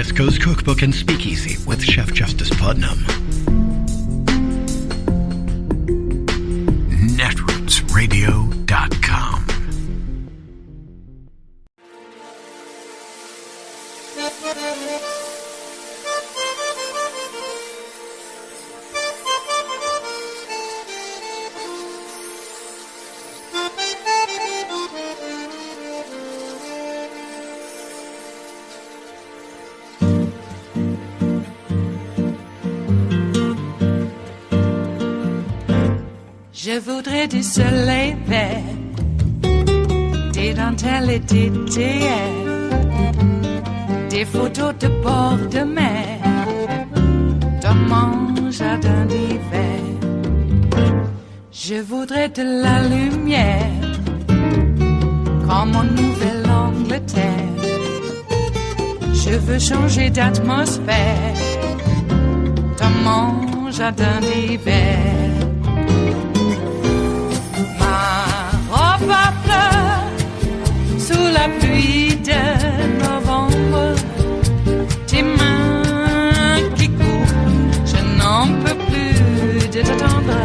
West Coast Cookbook and Speakeasy with Chef Justice Putnam. Netrootsradio.com. Je voudrais du soleil vert, des dentelles et des théères, des photos de bord de mer, dans mon jardin d'hiver. Je voudrais de la lumière, comme en Nouvelle-Angleterre. Je veux changer d'atmosphère, dans mon jardin d'hiver. Ma fleur sous la pluie de novembre, tes mains qui courent, je n'en peux plus de t'attendre.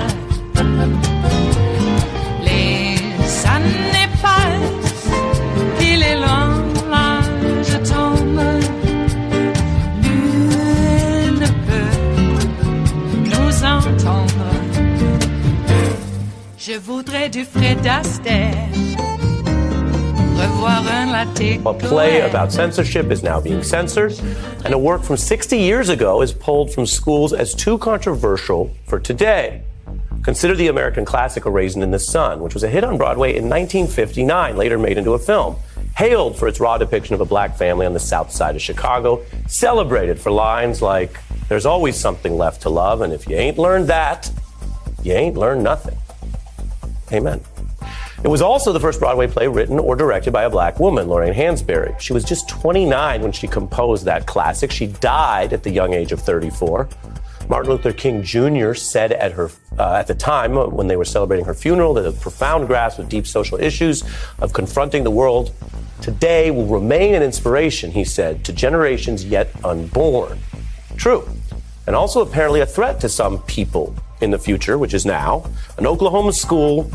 Les années passent, il est loin, là je tombe. Nul ne peut nous entendre. Je voudrais du Fred Astaire, revoir un latte. A play about censorship is now being censored, and a work from 60 years ago is pulled from schools as too controversial for today. Consider the American classic A Raisin in the Sun, which was a hit on Broadway in 1959, later made into a film. Hailed for its raw depiction of a black family on the south side of Chicago, celebrated for lines like, "There's always something left to love, and if you ain't learned that, you ain't learned nothing." Amen. It was also the first Broadway play written or directed by a black woman, Lorraine Hansberry. She was just 29 when she composed that classic. She died at the young age of 34. Martin Luther King Jr. said at the time when they were celebrating her funeral that a profound grasp of deep social issues of confronting the world today will remain an inspiration, he said, to generations yet unborn. True. And also apparently a threat to some people in the future, which is now. An Oklahoma school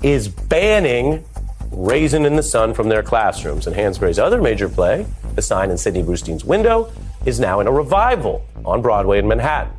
is banning Raisin in the Sun from their classrooms. And Hansberry's other major play, The Sign in Sidney Brustein's Window, is now in a revival on Broadway in Manhattan.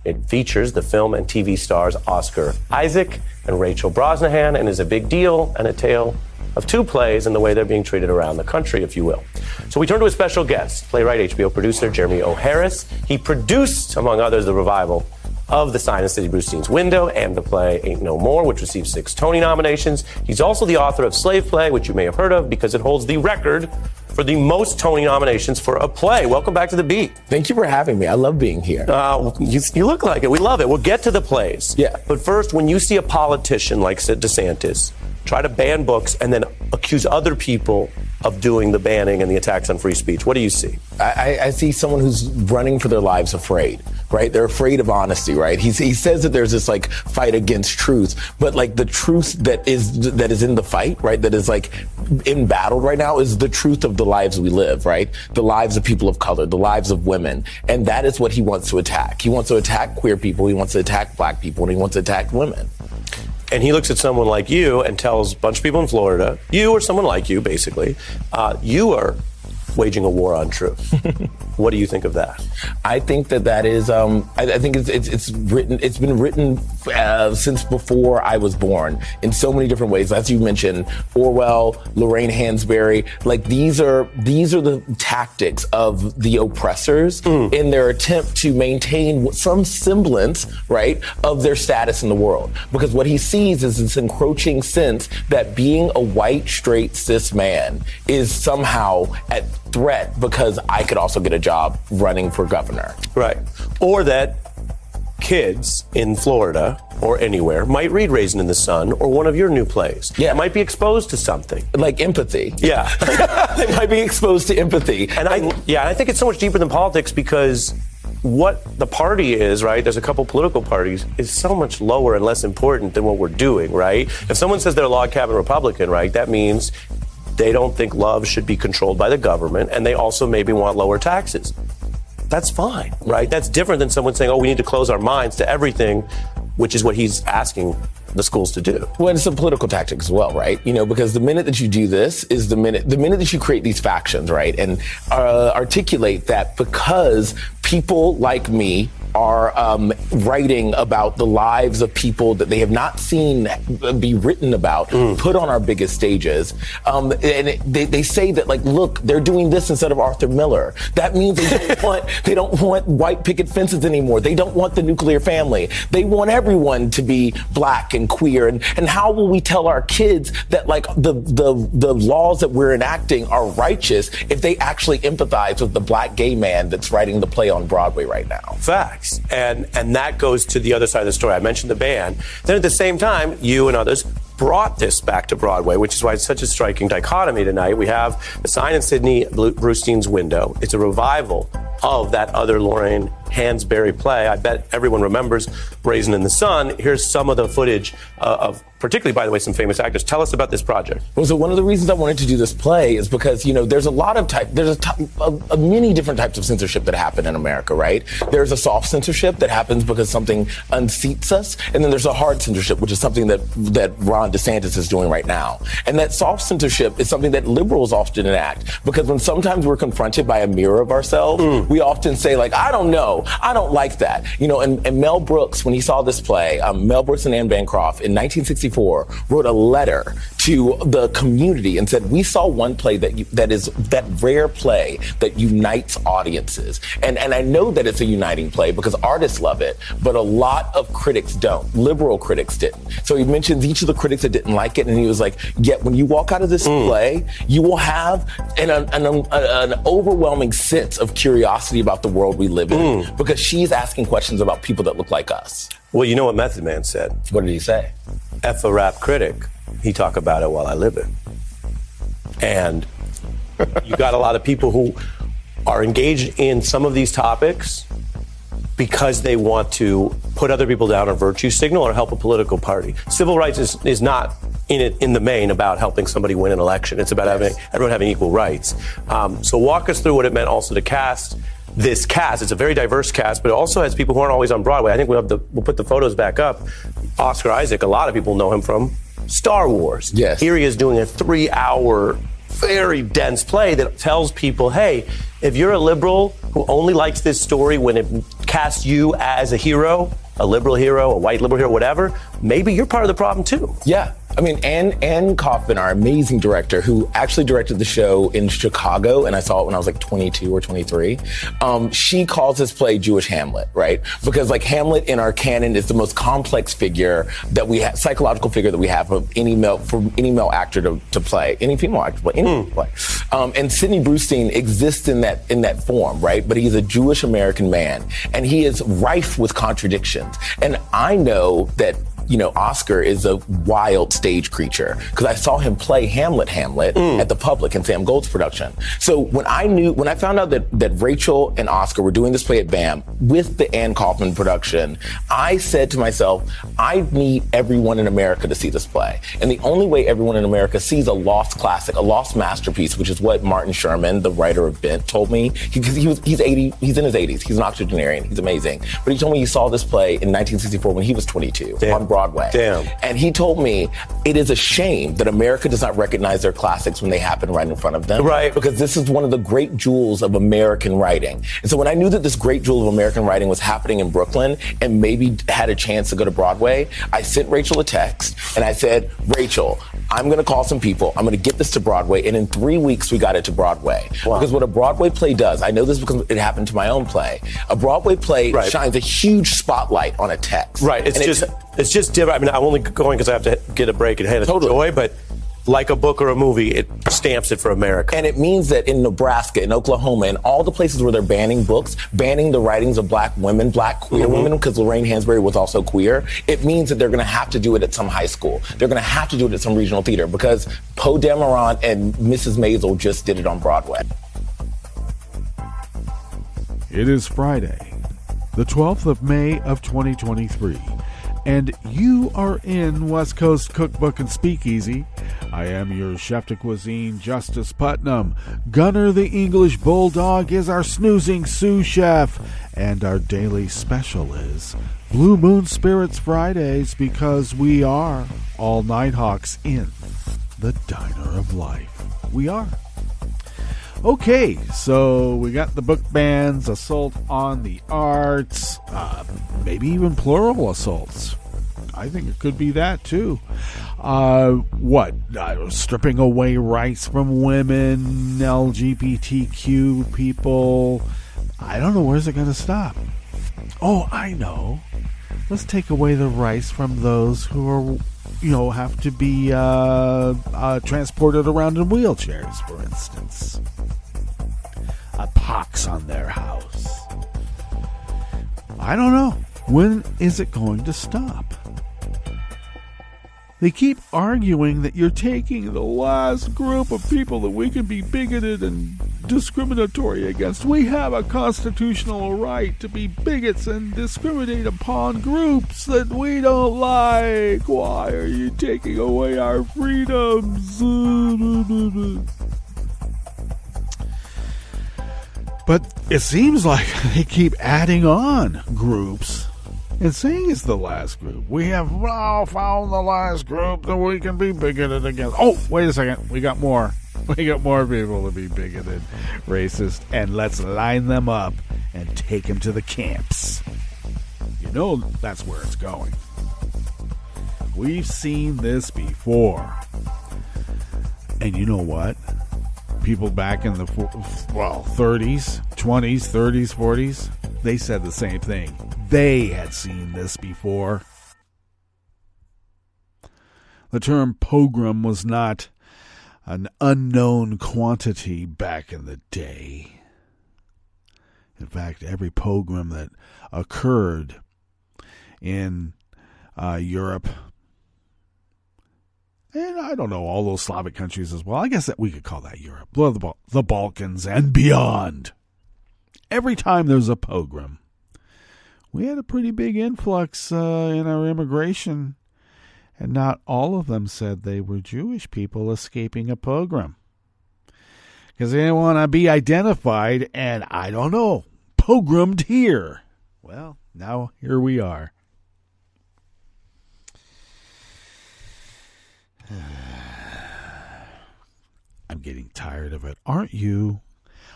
It features the film and TV stars Oscar Isaac and Rachel Brosnahan and is a big deal and a tale of two plays and the way they're being treated around the country, if you will. So we turn to a special guest, playwright, HBO producer Jeremy O. Harris. He produced, among others, the revival of The Sign in Sidney Brustein's Window and the play Ain't No More, which received 6 Tony nominations. He's also the author of Slave Play, which you may have heard of because it holds the record for the most Tony nominations for a play. Welcome back to The Beat. Thank you for having me. I love being here. You look like it. We love it. We'll get to the plays. Yeah. But first, when you see a politician like DeSantis try to ban books and then accuse other people of doing the banning and the attacks on free speech, what do you see? I see someone who's running for their lives afraid, right? They're afraid of honesty, right? He says that there's this like fight against truth, but like the truth that is in the fight, right? That is like in battle right now is the truth of the lives we live, right? The lives of people of color, the lives of women. And that is what he wants to attack. He wants to attack queer people. He wants to attack black people, and he wants to attack women. And he looks at someone like you and tells a bunch of people in Florida, you or someone like you, basically, you are waging a war on truth. What do you think of that? I think that is. I think it's written. It's been written since before I was born in so many different ways. As you mentioned, Orwell, Lorraine Hansberry. Like these are the tactics of the oppressors in their attempt to maintain some semblance, right, of their status in the world. Because what he sees is this encroaching sense that being a white, straight, cis man is somehow at threat because I could also get a job running for governor. Right. Or that kids in Florida or anywhere might read Raisin in the Sun or one of your new plays. Yeah. Might be exposed to something. Like empathy. Yeah. They might be exposed to empathy. And I think it's so much deeper than politics because what the party is, right, there's a couple political parties, is so much lower and less important than what we're doing, right? If someone says they're a log cabin Republican, right, that means they don't think love should be controlled by the government, and they also maybe want lower taxes. That's fine, right? That's different than someone saying, oh, we need to close our minds to everything, which is what he's asking the schools to do. Well, it's a political tactic as well, right? You know, because the minute that you do this is the minute that you create these factions, right? And articulate that because people like me are writing about the lives of people that they have not seen be written about, put on our biggest stages. And they say that, like, look, they're doing this instead of Arthur Miller. That means they don't want white picket fences anymore. They don't want the nuclear family. They want everyone to be black and queer. And how will we tell our kids that, like, the laws that we're enacting are righteous if they actually empathize with the black gay man that's writing the play on Broadway right now? Facts. And that goes to the other side of the story. I mentioned the ban. Then at the same time, you and others brought this back to Broadway, which is why it's such a striking dichotomy tonight. We have A Sign in Sydney Brewstein's Window. It's a revival of that other Lorraine Hansberry play. I bet everyone remembers Raisin in the Sun. Here's some of the footage of, particularly, by the way, some famous actors. Tell us about this project. Well, so one of the reasons I wanted to do this play is because, you know, there's a lot of many different types of censorship that happen in America, right? There's a soft censorship that happens because something unseats us, and then there's a hard censorship, which is something that Ron DeSantis is doing right now. And that soft censorship is something that liberals often enact, because when sometimes we're confronted by a mirror of ourselves, we often say, like, I don't know, I don't like that. You know, and Mel Brooks, when he saw this play, Mel Brooks and Anne Bancroft in 1964 wrote a letter to the community and said, we saw one play that is that rare play that unites audiences. And I know that it's a uniting play because artists love it, but a lot of critics don't. Liberal critics didn't. So he mentions each of the critics that didn't like it, and he was like, yet when you walk out of this play, you will have an overwhelming sense of curiosity about the world we live in, because she's asking questions about people that look like us. Well, you know what Method Man said? What did he say? F a rap critic. He talk about it while I live it. And you got a lot of people who are engaged in some of these topics because they want to put other people down or virtue signal or help a political party. Civil rights is not in the main about helping somebody win an election. It's about everyone having equal rights. So walk us through what it meant also to cast this cast. It's a very diverse cast, but it also has people who aren't always on Broadway. I think we'll put the photos back up. Oscar Isaac, a lot of people know him from Star Wars. Yes. Here he is doing a 3-hour, very dense play that tells people, hey, if you're a liberal who only likes this story when it casts you as a hero, a liberal hero, a white liberal hero, whatever, maybe you're part of the problem too. Yeah. I mean, Anne Kaufman, our amazing director, who actually directed the show in Chicago, and I saw it when I was like 22 or 23. She calls this play Jewish Hamlet, right? Because, like, Hamlet in our canon is the most complex figure that we have, psychological figure that we have for any male actor to play, any female actor to play, any play. And Sidney Brewstein exists in that form, right? But he's a Jewish American man, and he is rife with contradictions. And I know that, you know, Oscar is a wild stage creature because I saw him play Hamlet at the Public in Sam Gold's production. So when I found out that Rachel and Oscar were doing this play at BAM with the Anne Kaufman production, I said to myself, I need everyone in America to see this play. And the only way everyone in America sees a lost classic, a lost masterpiece, which is what Martin Sherman, the writer of Bent, told me. He's in his 80s. He's an octogenarian. He's amazing. But he told me he saw this play in 1964 when he was 22 on Broadway. Damn. And he told me it is a shame that America does not recognize their classics when they happen right in front of them. Right. Because this is one of the great jewels of American writing. And so when I knew that this great jewel of American writing was happening in Brooklyn and maybe had a chance to go to Broadway, I sent Rachel a text and I said, Rachel, I'm going to call some people. I'm going to get this to Broadway. And in 3 weeks, we got it to Broadway. Wow. Because what a Broadway play does, I know this because it happened to my own play. A Broadway play shines a huge spotlight on a text. Right. It's just different. I mean, I'm only going because I have to get a break and head to Joy, but like a book or a movie, it stamps it for America. And it means that in Nebraska, in Oklahoma, in all the places where they're banning books, banning the writings of black women, black queer women, because Lorraine Hansberry was also queer, it means that they're going to have to do it at some high school. They're going to have to do it at some regional theater because Poe Dameron and Mrs. Maisel just did it on Broadway. It is Friday, the 12th of May of 2023, and you are in West Coast Cookbook and Speakeasy. I am your chef de cuisine, Justice Putnam. Gunner the English Bulldog is our snoozing sous chef, and our daily special is Blue Moon Spirits Fridays, because we are all Nighthawks in the Diner of Life. We are. Okay, so we got the book bans, assault on the arts, maybe even plural assaults. I think it could be that too. Stripping away rights from women, LGBTQ people. I don't know, where's it going to stop? Oh, I know. Let's take away the rights from those who are, have to be transported around in wheelchairs, for instance. A pox on their house. I don't know. When is it going to stop? They keep arguing that you're taking the last group of people that we can be bigoted and discriminatory against. We have a constitutional right to be bigots and discriminate upon groups that we don't like. Why are you taking away our freedoms? But it seems like they keep adding on groups and saying it's the last group. We have found the last group that we can be bigoted against. Oh, wait a second. We got more. We got more people to be bigoted, racist, and let's line them up and take them to the camps. You know that's where it's going. We've seen this before. And you know what? People back in the 30s, 20s, 30s, 40s, they said the same thing. They had seen this before. The term pogrom was not an unknown quantity back in the day. In fact, every pogrom that occurred in Europe, and I don't know, all those Slavic countries as well. I guess that we could call that Europe. The Balkans and beyond. Every time there's a pogrom, we had a pretty big influx in our immigration. And not all of them said they were Jewish people escaping a pogrom. Because they didn't want to be identified and, I don't know, pogromed here. Well, now here we are. I'm getting tired of it. Aren't you?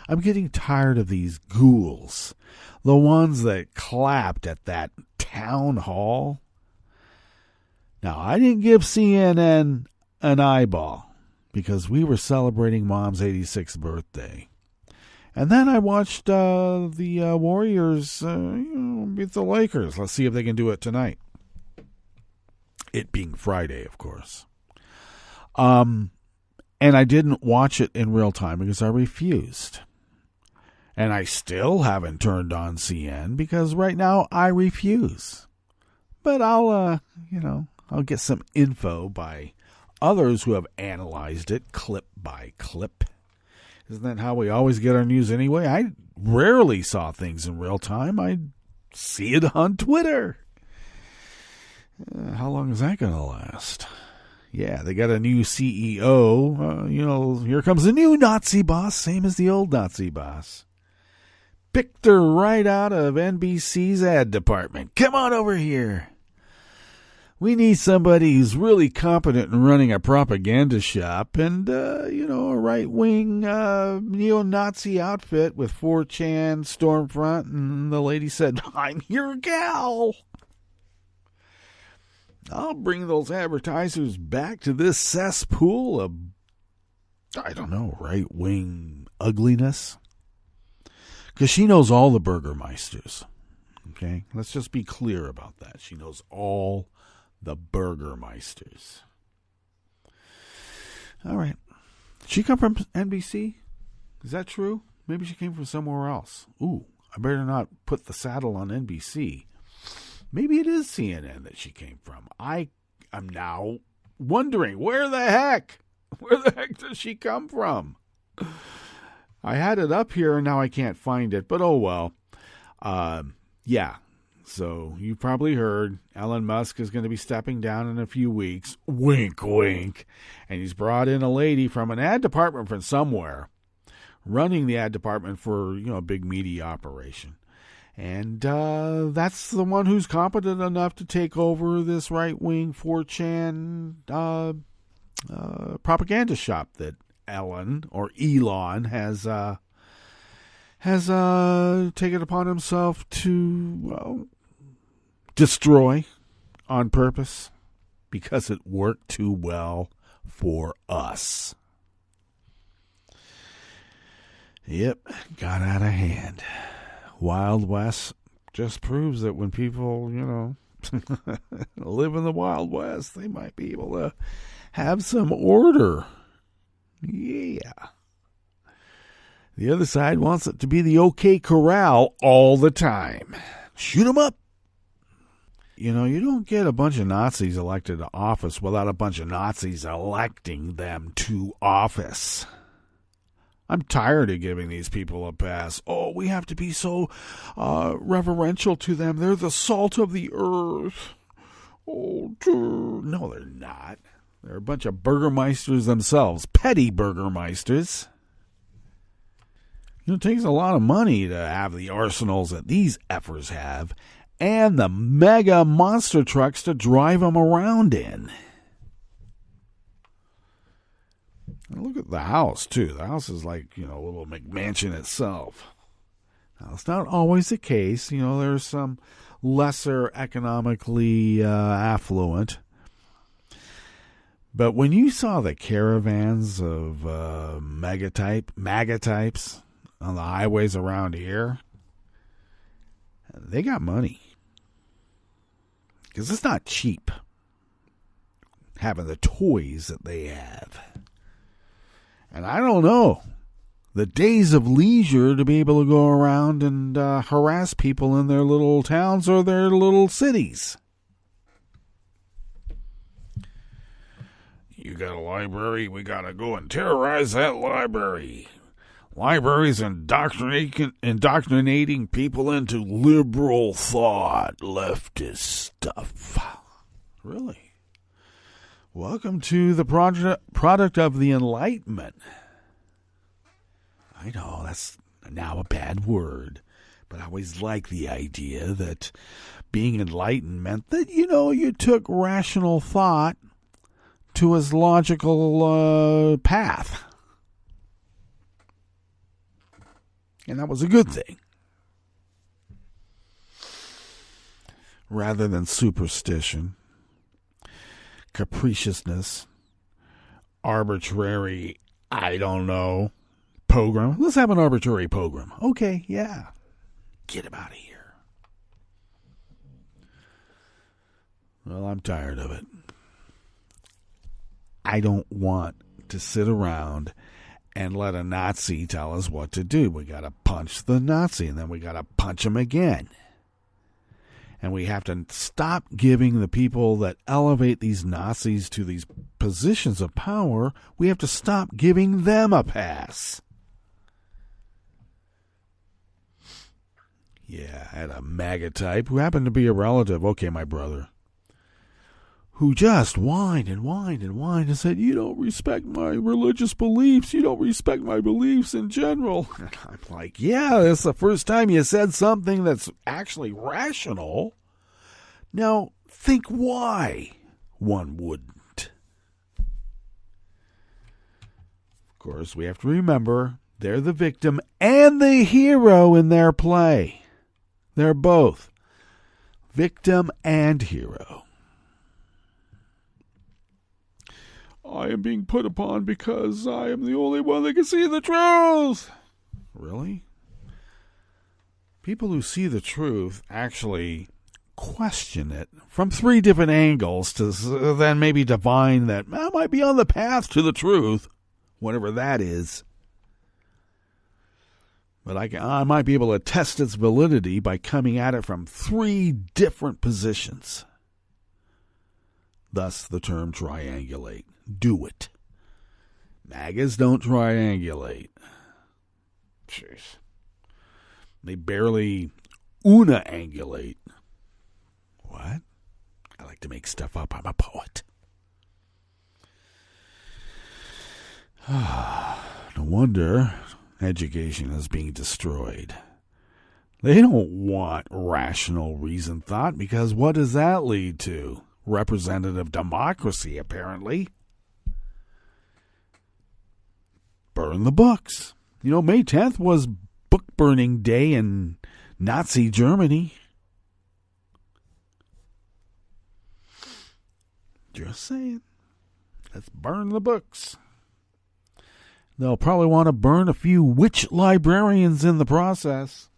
I'm getting tired of these ghouls. The ones that clapped at that town hall. Now, I didn't give CNN an eyeball because we were celebrating Mom's 86th birthday. And then I watched the Warriors beat the Lakers. Let's see if they can do it tonight. It being Friday, of course. And I didn't watch it in real time because I refused. And I still haven't turned on CN because right now I refuse. But I'll get some info by others who have analyzed it clip by clip. Isn't that how we always get our news anyway? I rarely saw things in real time. I see it on Twitter. How long is that going to last? Yeah, they got a new CEO. Here comes a new Nazi boss, same as the old Nazi boss. Picked her right out of NBC's ad department. Come on over here. We need somebody who's really competent in running a propaganda shop and, a right-wing neo-Nazi outfit with 4chan, Stormfront, and the lady said, I'm your gal. I'll bring those advertisers back to this cesspool of, right-wing ugliness. Because she knows all the Burgermeisters. Okay? Let's just be clear about that. She knows all the Burgermeisters. All right. Did she come from NBC? Is that true? Maybe she came from somewhere else. Ooh, I better not put the saddle on NBC. Maybe it is CNN that she came from. I am now wondering, where the heck does she come from? I had it up here and now I can't find it, but oh well. Yeah. So you've probably heard Elon Musk is going to be stepping down in a few weeks. Wink, wink. And he's brought in a lady from an ad department from somewhere, running the ad department for, a big media operation. And that's the one who's competent enough to take over this right-wing 4chan propaganda shop that Elon has taken upon himself to destroy on purpose because it worked too well for us. Yep, got out of hand. Wild West just proves that when people, live in the Wild West, they might be able to have some order. Yeah. The other side wants it to be the OK Corral all the time. Shoot 'em up. You don't get a bunch of Nazis elected to office without a bunch of Nazis electing them to office. I'm tired of giving these people a pass. Oh, we have to be so reverential to them. They're the salt of the earth. Oh, no, they're not. They're a bunch of burgermeisters themselves, petty burgermeisters. It takes a lot of money to have the arsenals that these effers have and the mega monster trucks to drive them around in. And look at the house, too. The house is like, a little McMansion itself. Now, it's not always the case. There's some lesser economically affluent. But when you saw the caravans of MAGA types on the highways around here, they got money. Because it's not cheap having the toys that they have. And I don't know, the days of leisure to be able to go around and harass people in their little towns or their little cities. You got a library, we got to go and terrorize that library. Libraries indoctrinating people into liberal thought, leftist stuff. Really? Welcome to the product of the Enlightenment. I know, that's now a bad word, but I always liked the idea that being enlightened meant that, you took rational thought to its logical path. And that was a good thing. Rather than superstition, capriciousness, arbitrary, pogrom. Let's have an arbitrary pogrom. Okay, yeah. Get him out of here. Well, I'm tired of it. I don't want to sit around and let a Nazi tell us what to do. We got to punch the Nazi, and then we got to punch him again. And we have to stop giving the people that elevate these Nazis to these positions of power, we have to stop giving them a pass. Yeah, I had a MAGA type who happened to be a relative, okay, my brother, who just whined and said, you don't respect my religious beliefs. You don't respect my beliefs in general. And I'm like, yeah, that's the first time you said something that's actually rational. Now, think why one wouldn't. Of course, we have to remember they're the victim and the hero in their play. They're both victim and hero. I am being put upon because I am the only one that can see the truth. Really? People who see the truth actually question it from 3 different angles to then maybe divine that I might be on the path to the truth, whatever that is. But I might be able to test its validity by coming at it from 3 different positions. Thus the term triangulate. Do it. MAGAs don't triangulate. Jeez. They barely una-angulate. What? I like to make stuff up. I'm a poet. No wonder education is being destroyed. They don't want rational reason thought, because what does that lead to? Representative democracy, apparently. Burn the books. You know, May 10th was book burning day in Nazi Germany. Just saying. Let's burn the books. They'll probably want to burn a few witch librarians in the process.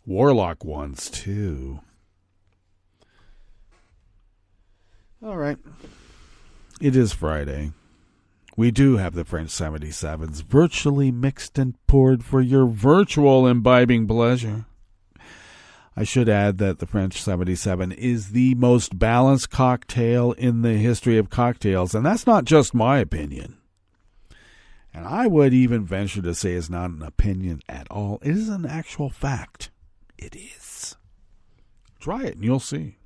Warlock ones, too. All right. It is Friday. We do have the French 77s virtually mixed and poured for your virtual imbibing pleasure. I should add that the French 77 is the most balanced cocktail in the history of cocktails, and that's not just my opinion. And I would even venture to say it's not an opinion at all. It is an actual fact. It is. Try it and you'll see.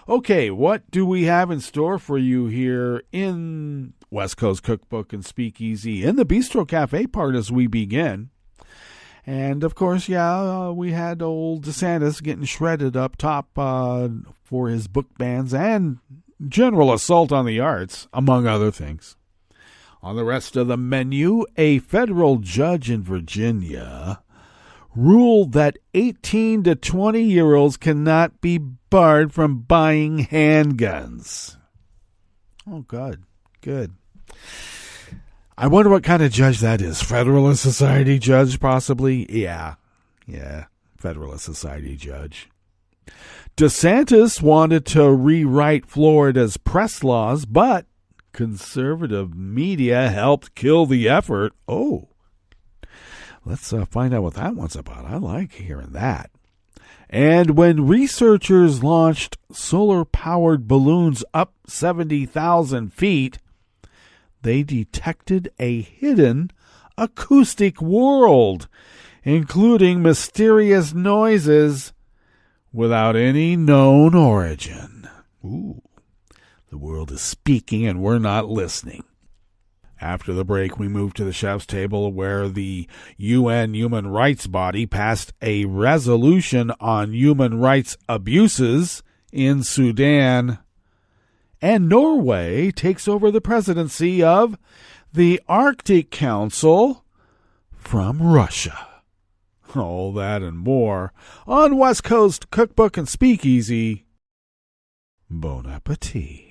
Okay, what do we have in store for you here in West Coast Cookbook and Speakeasy in the Bistro Cafe part as we begin? And, of course, we had old DeSantis getting shredded up top for his book bans and general assault on the arts, among other things. On the rest of the menu, a federal judge in Virginia ruled that 18 to 20-year-olds cannot be barred from buying handguns. Oh, good. Good. I wonder what kind of judge that is. Federalist Society judge, possibly? Yeah, Federalist Society judge. DeSantis wanted to rewrite Florida's press laws, but conservative media helped kill the effort. Oh, let's find out what that one's about. I like hearing that. And when researchers launched solar-powered balloons up 70,000 feet, they detected a hidden acoustic world, including mysterious noises without any known origin. Ooh. The world is speaking and we're not listening. After the break, we move to the chef's table where the UN Human Rights Body passed a resolution on human rights abuses in Sudan. And Norway takes over the presidency of the Arctic Council from Russia. All that and more on West Coast Cookbook and Speakeasy. Bon appetit.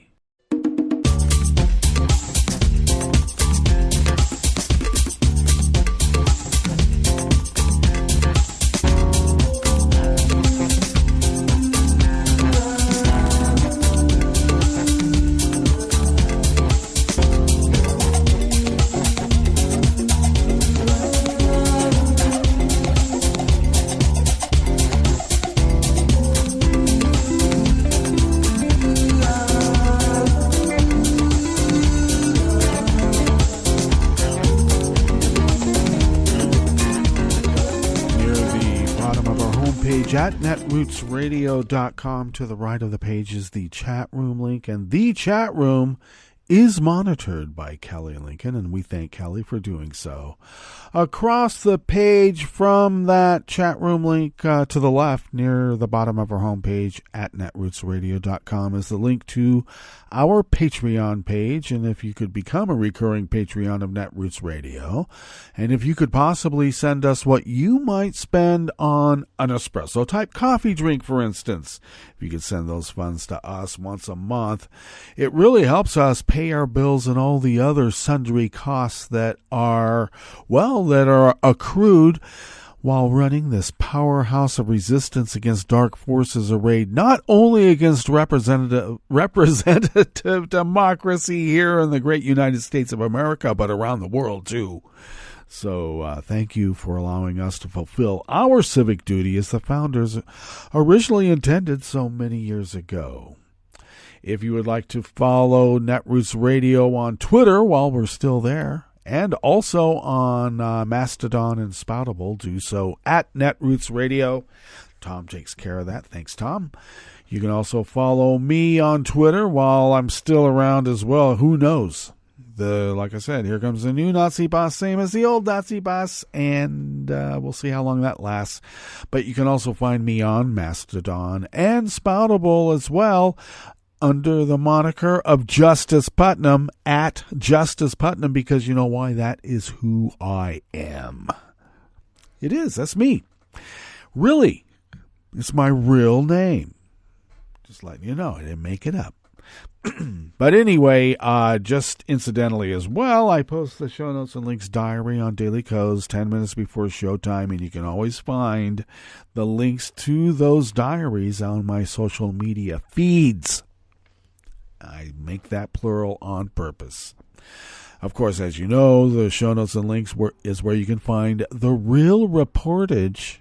At netrootsradio.com. To the right of the page is the chat room link, and the chat room is monitored by Kelly Lincoln, and we thank Kelly for doing so. Across the page from that chat room link to the left near the bottom of our homepage at netrootsradio.com is the link to our Patreon page. And if you could become a recurring Patreon of Netroots Radio, and if you could possibly send us what you might spend on an espresso type coffee drink, for instance, if you could send those funds to us once a month, it really helps us pay our bills and all the other sundry costs that are accrued while running this powerhouse of resistance against dark forces arrayed not only against representative democracy here in the great United States of America, but around the world too. So thank you for allowing us to fulfill our civic duty as the founders originally intended so many years ago. If you would like to follow Netroots Radio on Twitter while we're still there, and also on Mastodon and Spoutable, do so at Netroots Radio. Tom takes care of that. Thanks, Tom. You can also follow me on Twitter while I'm still around as well. Who knows? Like I said, here comes the new Nazi boss, same as the old Nazi boss, and we'll see how long that lasts. But you can also find me on Mastodon and Spoutable as well, under the moniker of Justice Putnam, at Justice Putnam, because you know why? That is who I am. It is. That's me. Really. It's my real name. Just letting you know. I didn't make it up. But anyway, just incidentally as well, I post the show notes and links diary on Daily Codes 10 minutes before showtime, and you can always find the links to those diaries on my social media feeds. I make that plural on purpose. Of course, as you know, the show notes and links is where you can find the real reportage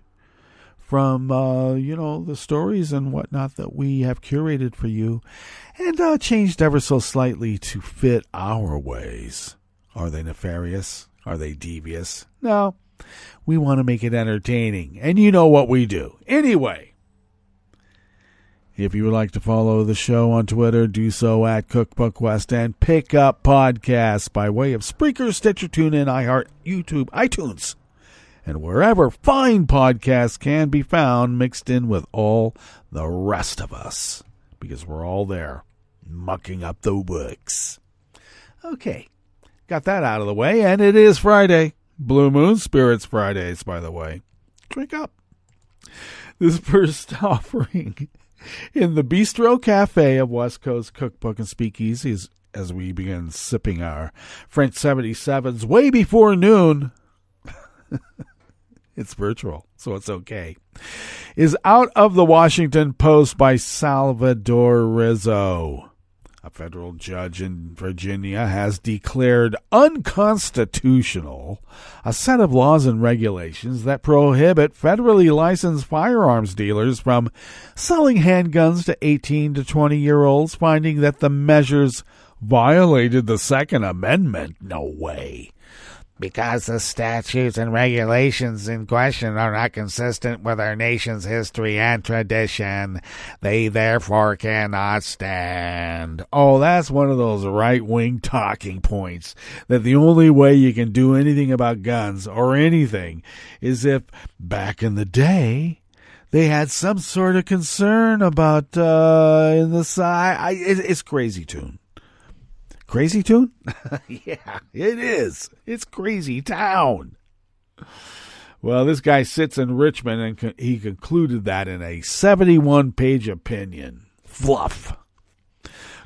from, the stories and whatnot that we have curated for you and changed ever so slightly to fit our ways. Are they nefarious? Are they devious? No, we want to make it entertaining, and you know what we do. Anyway, if you would like to follow the show on Twitter, do so at Cookbook West, and pick up podcasts by way of Spreaker, Stitcher, TuneIn, iHeart, YouTube, iTunes, and wherever fine podcasts can be found, mixed in with all the rest of us, because we're all there, mucking up the works. Okay, got that out of the way, and it is Friday. Blue Moon Spirits Fridays, by the way. Drink up. This first offering in the Bistro Cafe of West Coast Cookbook and Speakeasy, as we begin sipping our French 77s way before noon. It's virtual, so it's okay. Is Out of the Washington Post by Salvador Rizzo. A federal judge in Virginia has declared unconstitutional a set of laws and regulations that prohibit federally licensed firearms dealers from selling handguns to 18 to 20-year-olds, finding that the measures violated the Second Amendment. No way. Because the statutes and regulations in question are not consistent with our nation's history and tradition, they therefore cannot stand. Oh, that's one of those right-wing talking points, that the only way you can do anything about guns or anything is if, back in the day, they had some sort of concern about in the side. It's crazy tune. Crazy tune? Yeah, it is. It's crazy town. Well, this guy sits in Richmond, and he concluded that in a 71-page opinion. Fluff.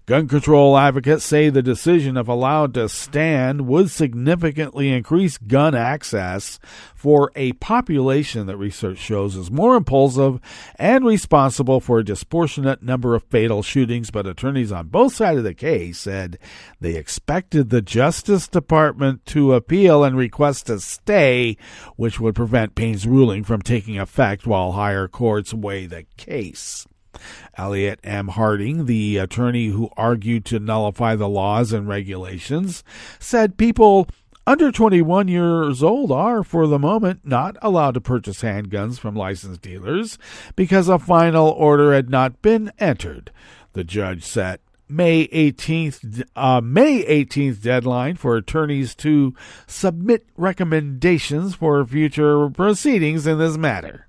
Gun control advocates say the decision, if allowed to stand, would significantly increase gun access for a population that research shows is more impulsive and responsible for a disproportionate number of fatal shootings. But attorneys on both sides of the case said they expected the Justice Department to appeal and request a stay, which would prevent Payne's ruling from taking effect while higher courts weigh the case. Elliot M. Harding, the attorney who argued to nullify the laws and regulations, said people under 21 years old are, for the moment, not allowed to purchase handguns from licensed dealers because a final order had not been entered. The judge set May 18th deadline for attorneys to submit recommendations for future proceedings in this matter.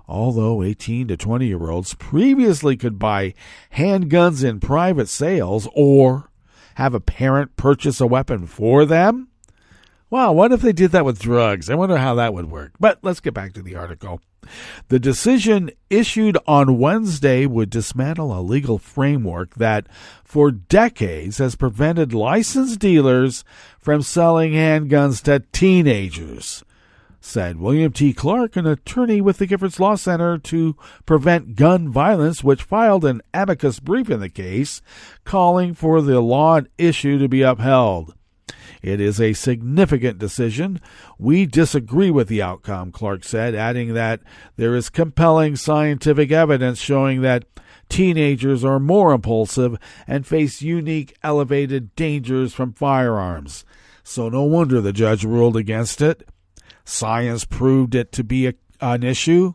Although 18 to 20-year-olds previously could buy handguns in private sales or have a parent purchase a weapon for them. Wow, what if they did that with drugs? I wonder how that would work. But let's get back to the article. The decision issued on Wednesday would dismantle a legal framework that for decades has prevented licensed dealers from selling handguns to teenagers, said William T. Clark, an attorney with the Giffords Law Center to Prevent Gun Violence, which filed an amicus brief in the case, calling for the law issue to be upheld. It is a significant decision. We disagree with the outcome, Clark said, adding that there is compelling scientific evidence showing that teenagers are more impulsive and face unique elevated dangers from firearms. So no wonder the judge ruled against it. Science proved it to be an issue,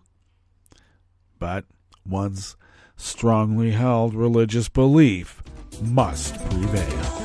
but one's strongly held religious belief must prevail.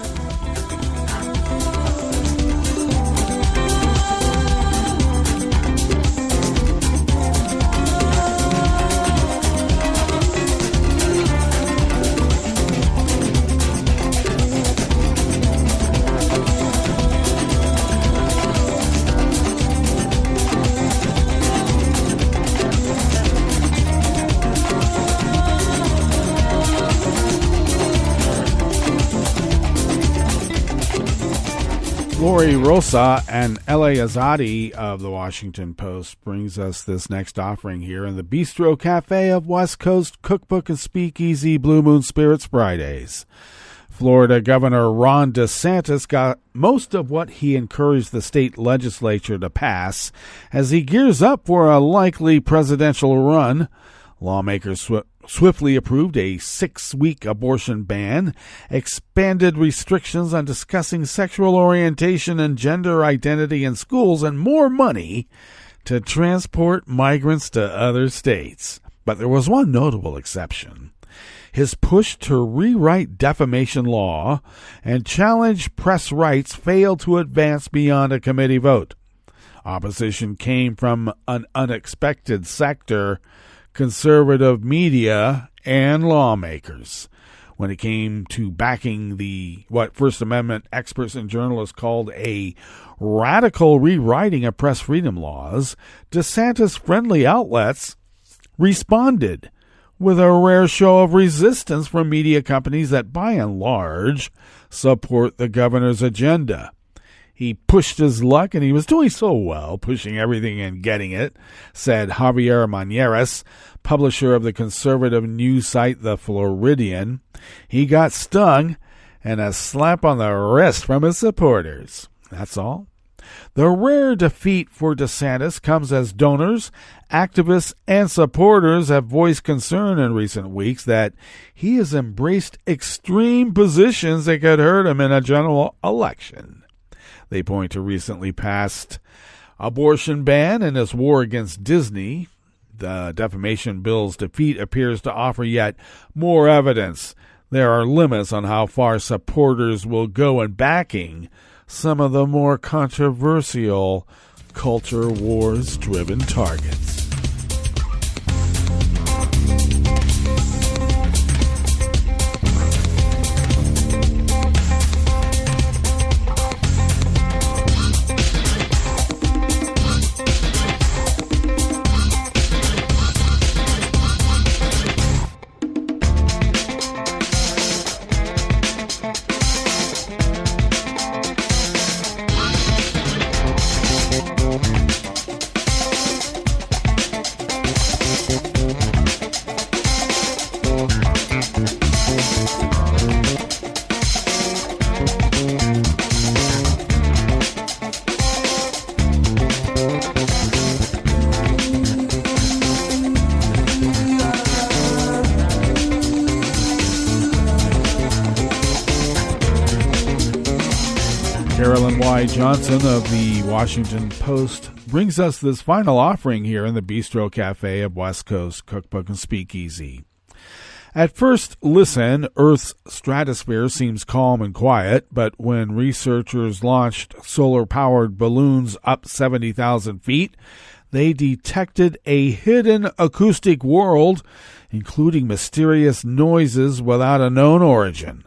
Lori Rosa and L.A. Azadi of the Washington Post brings us this next offering here in the Bistro Cafe of West Coast Cookbook and Speakeasy Blue Moon Spirits Fridays. Florida Governor Ron DeSantis got most of what he encouraged the state legislature to pass as he gears up for a likely presidential run. Lawmakers swiftly approved a 6-week abortion ban, expanded restrictions on discussing sexual orientation and gender identity in schools, and more money to transport migrants to other states. But there was one notable exception. His push to rewrite defamation law and challenge press rights failed to advance beyond a committee vote. Opposition came from an unexpected sector, conservative media, and lawmakers. When it came to backing what First Amendment experts and journalists called a radical rewriting of press freedom laws, DeSantis-friendly outlets responded with a rare show of resistance from media companies that, by and large, support the governor's agenda. He pushed his luck, and he was doing so well, pushing everything and getting it, said Javier Manieres, publisher of the conservative news site The Floridian. He got stung and a slap on the wrist from his supporters. That's all. The rare defeat for DeSantis comes as donors, activists, and supporters have voiced concern in recent weeks that he has embraced extreme positions that could hurt him in a general election. They point to recently passed abortion ban and his war against Disney. The defamation bill's defeat appears to offer yet more evidence. There are limits on how far supporters will go in backing some of the more controversial culture wars-driven targets. Carolyn Y. Johnson of the Washington Post brings us this final offering here in the Bistro Cafe of West Coast Cookbook and Speakeasy. At first listen, Earth's stratosphere seems calm and quiet, but when researchers launched solar-powered balloons up 70,000 feet, they detected a hidden acoustic world, including mysterious noises without a known origin.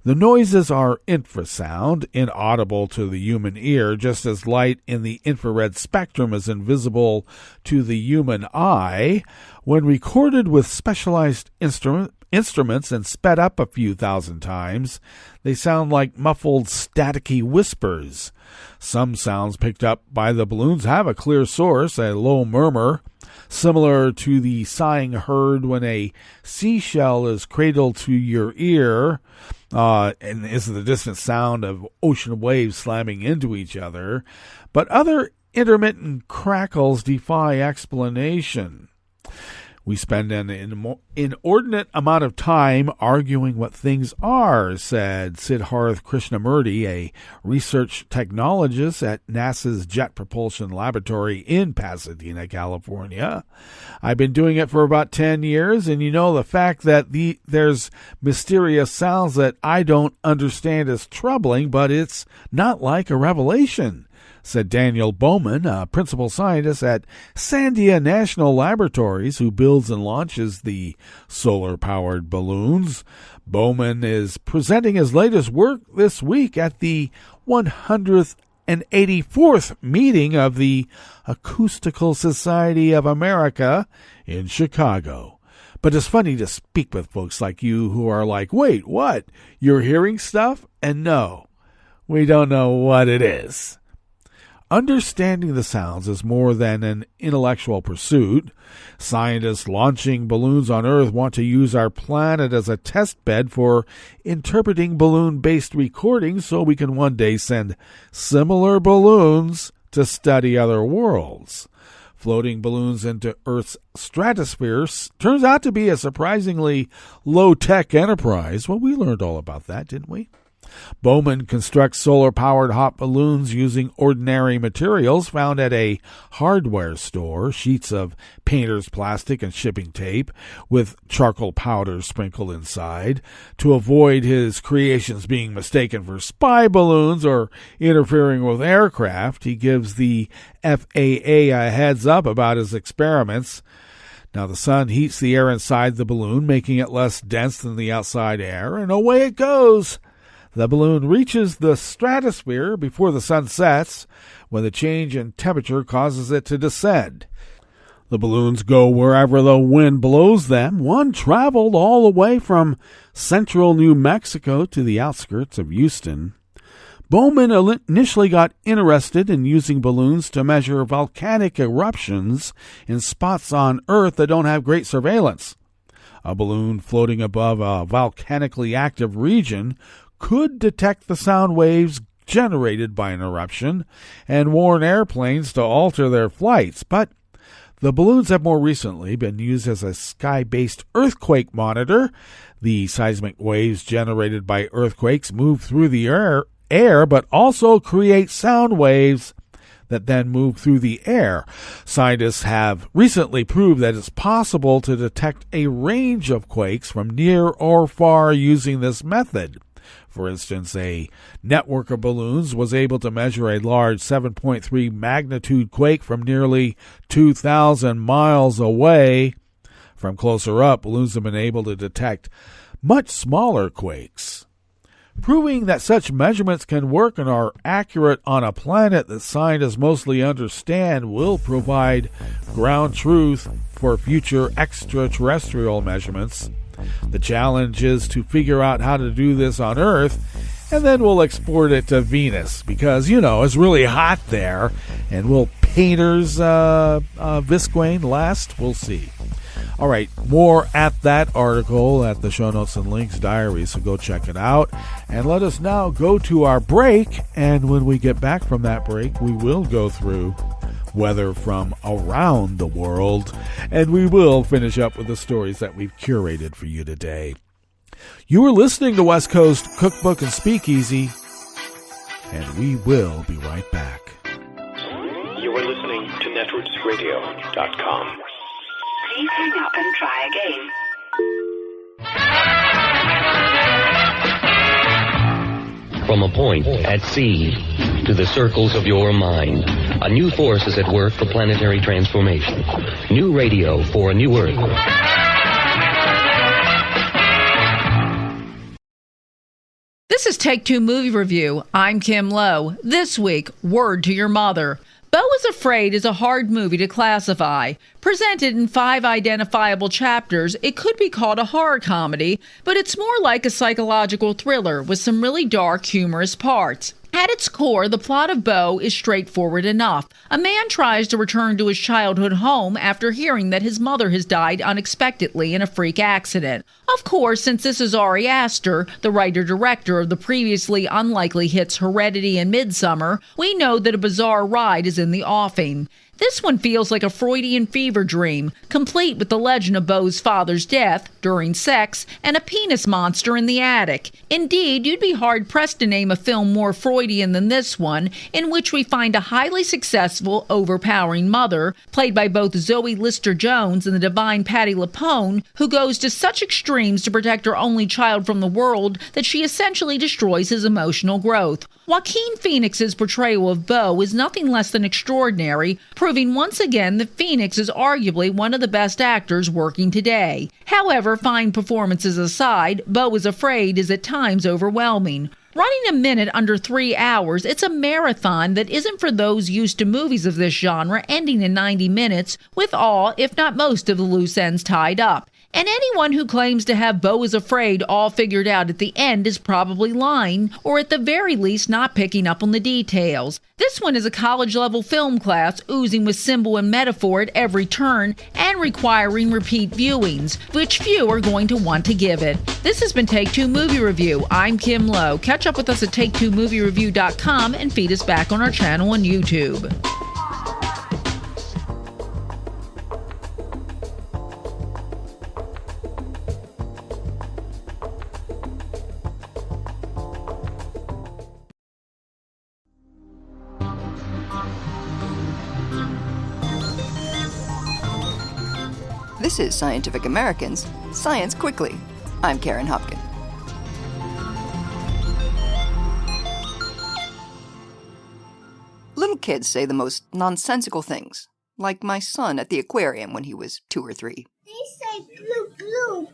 The noises are infrasound, inaudible to the human ear, just as light in the infrared spectrum is invisible to the human eye. When recorded with specialized instruments and sped up a few thousand times, they sound like muffled, staticky whispers. Some sounds picked up by the balloons have a clear source, a low murmur, similar to the sighing heard when a seashell is cradled to your ear, and is the distant sound of ocean waves slamming into each other. But other intermittent crackles defy explanation. We spend an inordinate amount of time arguing what things are, said Siddharth Krishnamurti, a research technologist at NASA's Jet Propulsion Laboratory in Pasadena, California. I've been doing it for about 10 years, and the fact that there's mysterious sounds that I don't understand is troubling, but it's not like a revelation, said Daniel Bowman, a principal scientist at Sandia National Laboratories, who builds and launches the solar-powered balloons. Bowman is presenting his latest work this week at the 184th meeting of the Acoustical Society of America in Chicago. But it's funny to speak with folks like you who are like, wait, what? You're hearing stuff? And no, we don't know what it is. Understanding the sounds is more than an intellectual pursuit. Scientists launching balloons on Earth want to use our planet as a test bed for interpreting balloon-based recordings so we can one day send similar balloons to study other worlds. Floating balloons into Earth's stratosphere turns out to be a surprisingly low-tech enterprise. Well, we learned all about that, didn't we? Bowman constructs solar-powered hot balloons using ordinary materials found at a hardware store, sheets of painter's plastic and shipping tape with charcoal powder sprinkled inside. To avoid his creations being mistaken for spy balloons or interfering with aircraft, he gives the FAA a heads up about his experiments. Now, the sun heats the air inside the balloon, making it less dense than the outside air, and away it goes. The balloon reaches the stratosphere before the sun sets, when the change in temperature causes it to descend. The balloons go wherever the wind blows them. One traveled all the way from central New Mexico to the outskirts of Houston. Bowman initially got interested in using balloons to measure volcanic eruptions in spots on Earth that don't have great surveillance. A balloon floating above a volcanically active region could detect the sound waves generated by an eruption and warn airplanes to alter their flights. But the balloons have more recently been used as a sky-based earthquake monitor. The seismic waves generated by earthquakes move through the air, but also create sound waves that then move through the air. Scientists have recently proved that it's possible to detect a range of quakes from near or far using this method. For instance, a network of balloons was able to measure a large 7.3 magnitude quake from nearly 2,000 miles away. From closer up, balloons have been able to detect much smaller quakes. Proving that such measurements can work and are accurate on a planet that scientists mostly understand will provide ground truth for future extraterrestrial measurements. The challenge is to figure out how to do this on Earth, and then we'll export it to Venus because, it's really hot there. And will painters Visquain last? We'll see. All right, more at that article at the show notes and links diary, so go check it out. And let us now go to our break, and when we get back from that break, we will go through weather from around the world, and we will finish up with the stories that we've curated for you today. You are listening to West Coast Cookbook and Speakeasy, and we will be right back. You are listening to netrootsradio.com. Please hang up and try again. From a point at sea to the circles of your mind, a new force is at work for planetary transformation. New radio for a new Earth. This is Take Two Movie Review. I'm Kim Lowe. This week, Word to Your Mother. Beau is Afraid is a hard movie to classify. Presented in 5 identifiable chapters, it could be called a horror comedy, but it's more like a psychological thriller with some really dark, humorous parts. At its core, the plot of Beau is straightforward enough. A man tries to return to his childhood home after hearing that his mother has died unexpectedly in a freak accident. Of course, since this is Ari Aster, the writer-director of the previously unlikely hits Heredity and Midsummer, we know that a bizarre ride is in the offing. This one feels like a Freudian fever dream, complete with the legend of Beau's father's death during sex and a penis monster in the attic. Indeed, you'd be hard-pressed to name a film more Freudian than this one, in which we find a highly successful, overpowering mother, played by both Zoe Lister-Jones and the divine Patti LuPone, who goes to such extremes to protect her only child from the world that she essentially destroys his emotional growth. Joaquin Phoenix's portrayal of Beau is nothing less than extraordinary, proving once again that Phoenix is arguably one of the best actors working today. However, fine performances aside, Beau is Afraid is at times overwhelming. Running a minute under 3 hours, it's a marathon that isn't for those used to movies of this genre ending in 90 minutes with all, if not most, of the loose ends tied up. And anyone who claims to have Beau is Afraid all figured out at the end is probably lying, or at the very least not picking up on the details. This one is a college-level film class oozing with symbol and metaphor at every turn and requiring repeat viewings, which few are going to want to give it. This has been Take Two Movie Review. I'm Kim Lowe. Catch up with us at take2moviereview.com and feed us back on our channel on YouTube. This is Scientific American's Science Quickly. I'm Karen Hopkin. Little kids say the most nonsensical things, like my son at the aquarium when he was 2 or 3. They say blue, blue.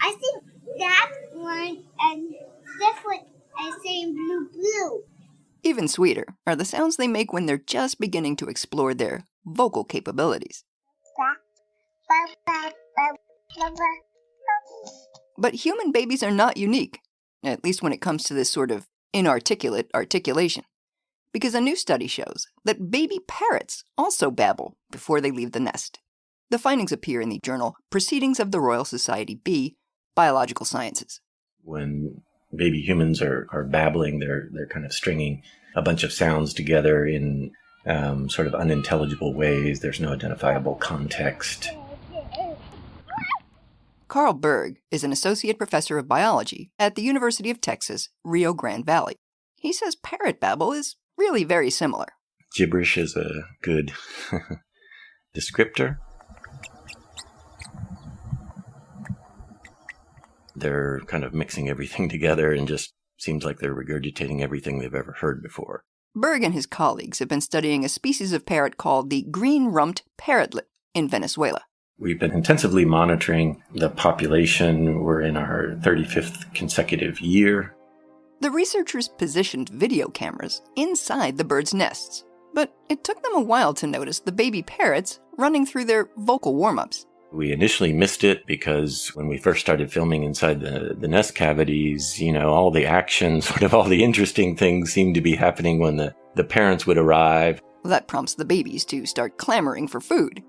I think that one and different as saying blue, blue. Even sweeter are the sounds they make when they're just beginning to explore their vocal capabilities. But human babies are not unique, at least when it comes to this sort of inarticulate articulation, because a new study shows that baby parrots also babble before they leave the nest. The findings appear in the journal Proceedings of the Royal Society B, Biological Sciences. When baby humans are babbling, they're kind of stringing a bunch of sounds together in sort of unintelligible ways. There's no identifiable context. Carl Berg is an associate professor of biology at the University of Texas, Rio Grande Valley. He says parrot babble is really very similar. Gibberish is a good descriptor. They're kind of mixing everything together and just seems like they're regurgitating everything they've ever heard before. Berg and his colleagues have been studying a species of parrot called the green-rumped parrotlet in Venezuela. We've been intensively monitoring the population. We're in our 35th consecutive year. The researchers positioned video cameras inside the birds' nests, but it took them a while to notice the baby parrots running through their vocal warm-ups. We initially missed it because when we first started filming inside the nest cavities, all the action, sort of all the interesting things seemed to be happening when the parents would arrive. That prompts the babies to start clamoring for food.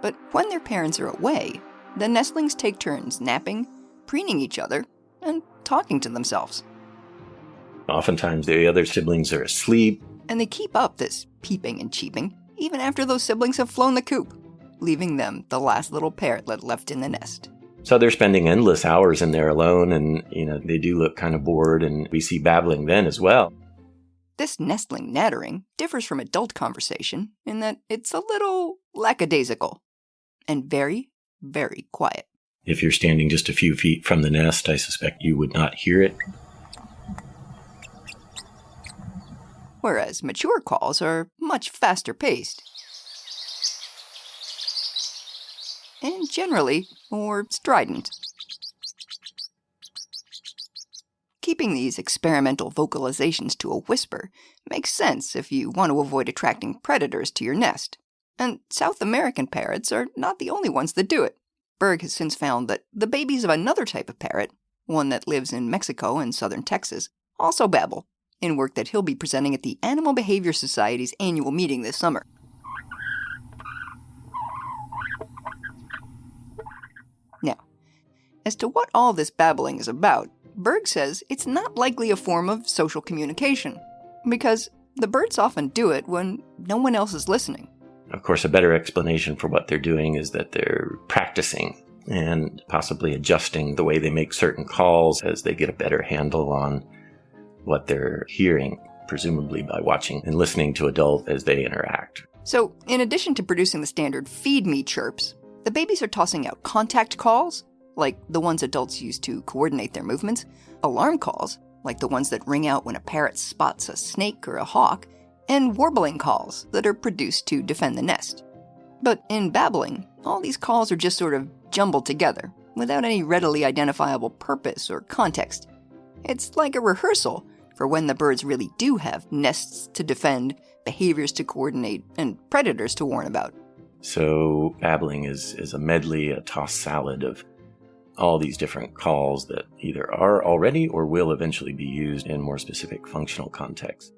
But when their parents are away, the nestlings take turns napping, preening each other, and talking to themselves. Oftentimes the other siblings are asleep. And they keep up this peeping and cheeping, even after those siblings have flown the coop, leaving them the last little parrotlet left in the nest. So they're spending endless hours in there alone, and, they do look kind of bored, and we see babbling then as well. This nestling nattering differs from adult conversation in that it's a little lackadaisical and very, very quiet. If you're standing just a few feet from the nest, I suspect you would not hear it. Whereas mature calls are much faster paced. And generally more strident. Keeping these experimental vocalizations to a whisper makes sense if you want to avoid attracting predators to your nest. And South American parrots are not the only ones that do it. Berg has since found that the babies of another type of parrot, one that lives in Mexico and southern Texas, also babble, in work that he'll be presenting at the Animal Behavior Society's annual meeting this summer. Now, as to what all this babbling is about, Berg says it's not likely a form of social communication, because the birds often do it when no one else is listening. Of course, a better explanation for what they're doing is that they're practicing and possibly adjusting the way they make certain calls as they get a better handle on what they're hearing, presumably by watching and listening to adults as they interact. So, in addition to producing the standard feed me chirps, the babies are tossing out contact calls, like the ones adults use to coordinate their movements, alarm calls, like the ones that ring out when a parrot spots a snake or a hawk, and warbling calls that are produced to defend the nest. But in babbling, all these calls are just sort of jumbled together, without any readily identifiable purpose or context. It's like a rehearsal for when the birds really do have nests to defend, behaviors to coordinate, and predators to warn about. So babbling is a medley, a tossed salad of all these different calls that either are already or will eventually be used in more specific functional contexts.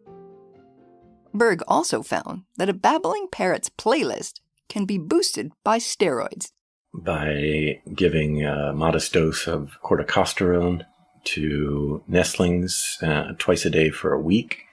Berg also found that a babbling parrot's playlist can be boosted by steroids. By giving a modest dose of corticosterone to nestlings twice a day for a week,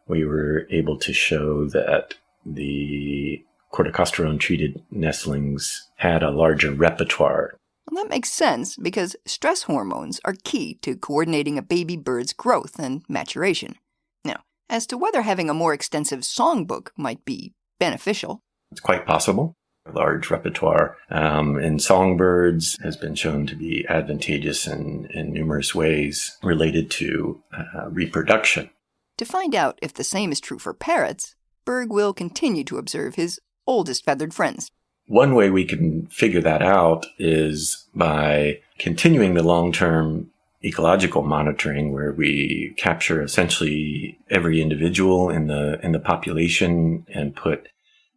we were able to show that the corticosterone-treated nestlings had a larger repertoire. Well, that makes sense because stress hormones are key to coordinating a baby bird's growth and maturation. Now, as to whether having a more extensive songbook might be beneficial, it's quite possible. A large repertoire in songbirds has been shown to be advantageous in numerous ways related to reproduction. To find out if the same is true for parrots, Berg will continue to observe his oldest feathered friends. One way we can figure that out is by continuing the long-term ecological monitoring, where we capture essentially every individual in the population and put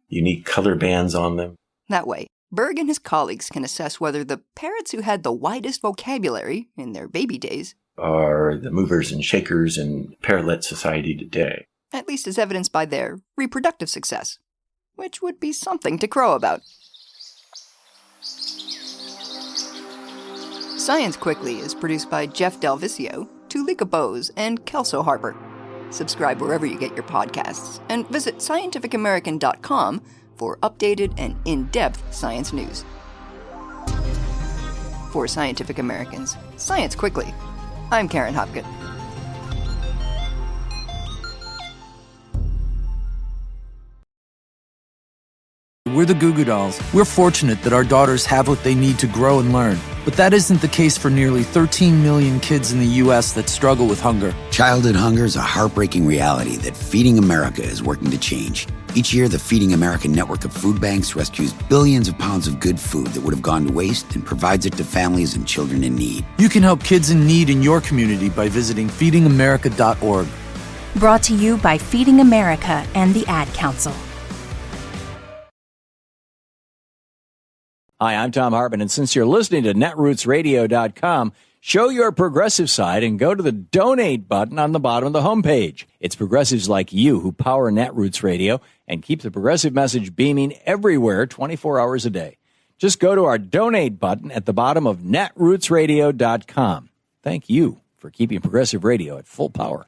unique color bands on them. That way, Berg and his colleagues can assess whether the parrots who had the widest vocabulary in their baby days are the movers and shakers in parrotlet society today. At least as evidenced by their reproductive success, which would be something to crow about. Science Quickly is produced by Jeff Delvicio, Tulika Bose, and Kelso Harper. Subscribe wherever you get your podcasts, and visit scientificamerican.com for updated and in-depth science news. For Scientific American's Science Quickly, I'm Karen Hopkett. We're the Goo Goo Dolls. We're fortunate that our daughters have what they need to grow and learn. But that isn't the case for nearly 13 million kids in the U.S. that struggle with hunger. Childhood hunger is a heartbreaking reality that Feeding America is working to change. Each year, the Feeding America network of food banks rescues billions of pounds of good food that would have gone to waste and provides it to families and children in need. You can help kids in need in your community by visiting feedingamerica.org. Brought to you by Feeding America and the Ad Council. Hi, I'm Tom Hartman, and since you're listening to netrootsradio.com, show your progressive side and go to the donate button on the bottom of the homepage. It's progressives like you who power Netroots Radio and keep the progressive message beaming everywhere 24 hours a day. Just go to our donate button at the bottom of netrootsradio.com. Thank you for keeping progressive radio at full power.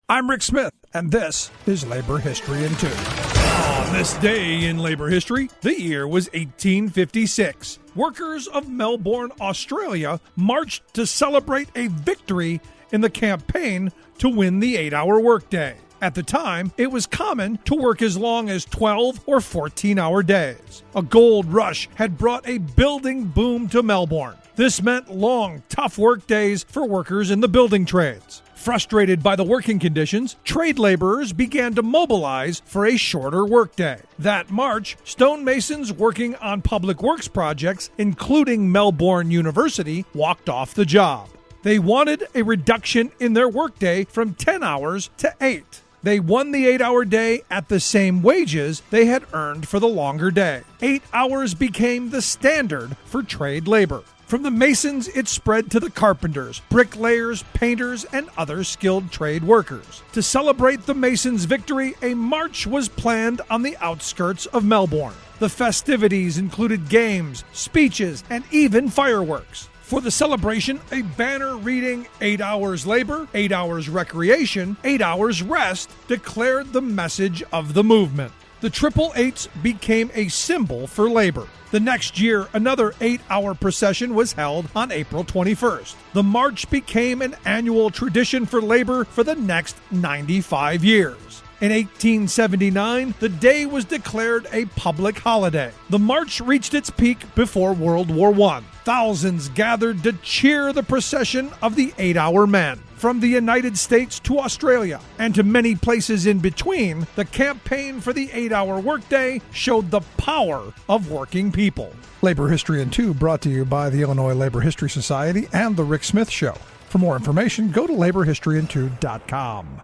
I'm Rick Smith, and this is Labor History in 2. On this day in labor history, the year was 1856. Workers of Melbourne, Australia, marched to celebrate a victory in the campaign to win the 8-hour workday. At the time, it was common to work as long as 12 or 14-hour days. A gold rush had brought a building boom to Melbourne. This meant long, tough work days for workers in the building trades. Frustrated by the working conditions, trade laborers began to mobilize for a shorter workday. That March, stonemasons working on public works projects, including Melbourne University, walked off the job. They wanted a reduction in their workday from 10 hours to 8. They won the 8-hour day at the same wages they had earned for the longer day. 8 hours became the standard for trade labor. From the masons, it spread to the carpenters, bricklayers, painters, and other skilled trade workers. To celebrate the masons' victory, a march was planned on the outskirts of Melbourne. The festivities included games, speeches, and even fireworks. For the celebration, a banner reading 8 hours labor, 8 hours recreation, 8 hours rest declared the message of the movement. The 888s became a symbol for labor. The next year, another 8-hour procession was held on April 21st. The march became an annual tradition for labor for the next 95 years. In 1879, the day was declared a public holiday. The march reached its peak before World War I. Thousands gathered to cheer the procession of the 8-hour men. From the United States to Australia and to many places in between, the campaign for the 8-hour workday showed the power of working people. Labor History in 2 brought to you by the Illinois Labor History Society and The Rick Smith Show. For more information, go to laborhistoryin2.com.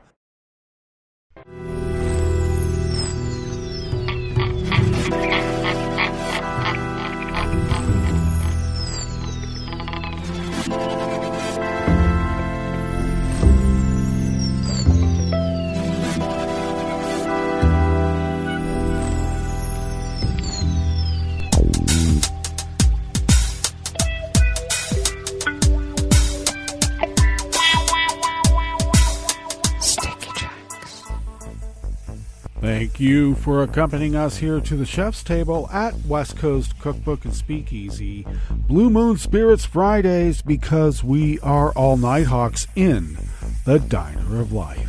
Thank you for accompanying us here to the chef's table at West Coast Cookbook and Speakeasy. Blue Moon Spirits Fridays, because we are all Nighthawks in the Diner of Life.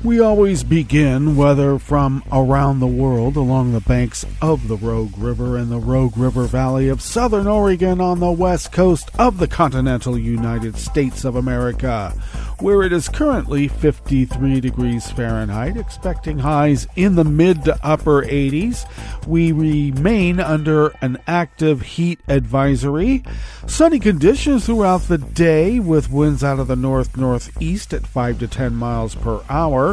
We always begin, whether from around the world, along the banks of the Rogue River and the Rogue River Valley of southern Oregon on the west coast of the continental United States of America, where it is currently 53 degrees Fahrenheit, expecting highs in the mid to upper 80s. We remain under an active heat advisory. Sunny conditions throughout the day with winds out of the north-northeast at 5 to 10 miles per hour.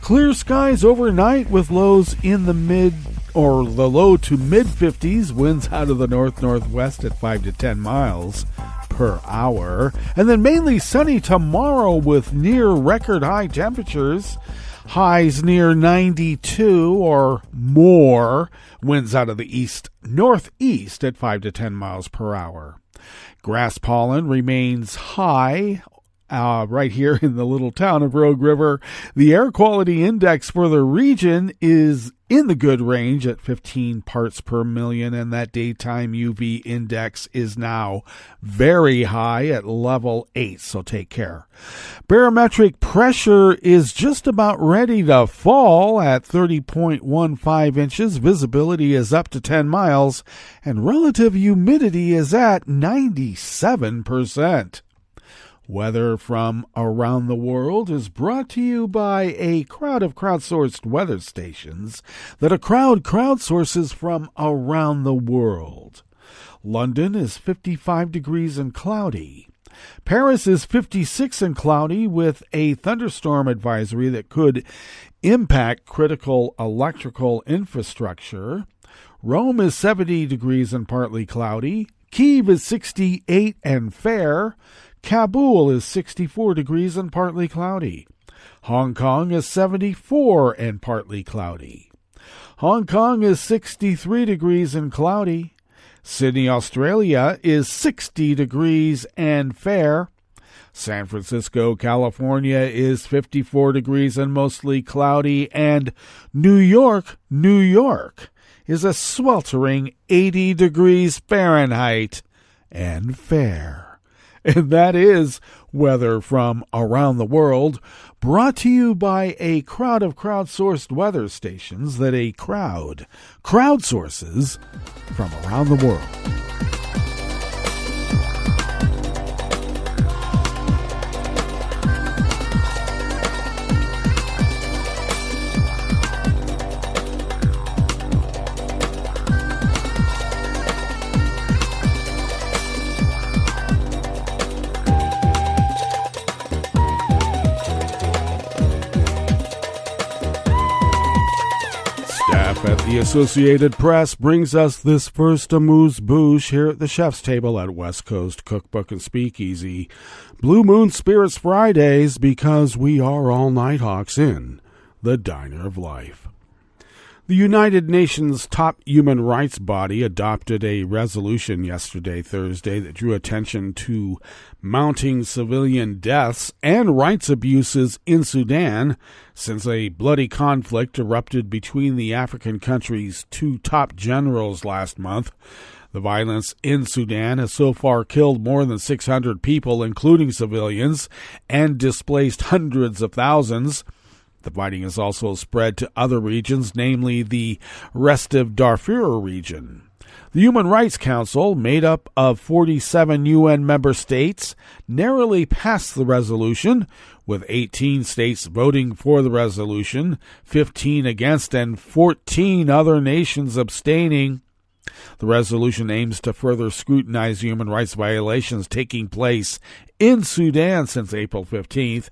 Clear skies overnight with lows in the the low to mid 50s, winds out of the north-northwest at 5 to 10 miles per hour. And then mainly sunny tomorrow with near record high temperatures, highs near 92 or more, winds out of the east-northeast at 5 to 10 miles per hour. Grass pollen remains high right here in the little town of Rogue River. The air quality index for the region is in the good range at 15 parts per million, and that daytime UV index is now very high at level 8, so take care. Barometric pressure is just about ready to fall at 30.15 inches. Visibility is up to 10 miles, and relative humidity is at 97%. Weather from around the world is brought to you by a crowd of crowdsourced weather stations that a crowd crowdsources from around the world. London is 55 degrees and cloudy. Paris is 56 and cloudy with a thunderstorm advisory that could impact critical electrical infrastructure. Rome is 70 degrees and partly cloudy. Kyiv is 68 and fair. Kabul is 64 degrees and partly cloudy. Hong Kong is 74 and partly cloudy. Hong Kong is 63 degrees and cloudy. Sydney, Australia is 60 degrees and fair. San Francisco, California is 54 degrees and mostly cloudy. And New York is a sweltering 80 degrees Fahrenheit and fair. And that is weather from around the world, brought to you by a crowd of crowdsourced weather stations that a crowd crowdsources from around the world. The Associated Press brings us this first amuse-bouche here at the chef's table at West Coast Cookbook and Speakeasy. Blue Moon Spirits Fridays, because we are all Nighthawks in the Diner of Life. The United Nations top human rights body adopted a resolution yesterday, Thursday, that drew attention to mounting civilian deaths and rights abuses in Sudan since a bloody conflict erupted between the African country's two top generals last month. The violence in Sudan has so far killed more than 600 people, including civilians, and displaced hundreds of thousands. The fighting has also spread to other regions, namely the restive Darfur region. The Human Rights Council, made up of 47 UN member states, narrowly passed the resolution, with 18 states voting for the resolution, 15 against, and 14 other nations abstaining. The resolution aims to further scrutinize human rights violations taking place in Sudan since April 15th.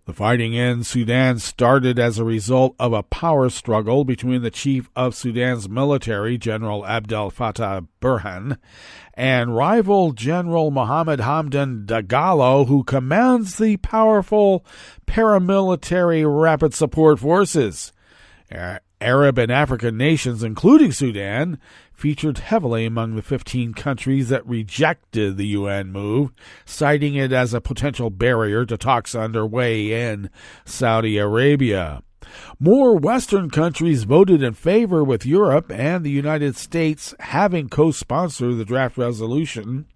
The fighting in Sudan started as a result of a power struggle between the chief of Sudan's military, General Abdel Fattah Burhan, and rival General Mohammed Hamdan Dagalo, who commands the powerful paramilitary Rapid Support Forces. Arab and African nations, including Sudan, featured heavily among the 15 countries that rejected the UN move, citing it as a potential barrier to talks underway in Saudi Arabia. More Western countries voted in favor, with Europe and the United States having co-sponsored the draft resolution.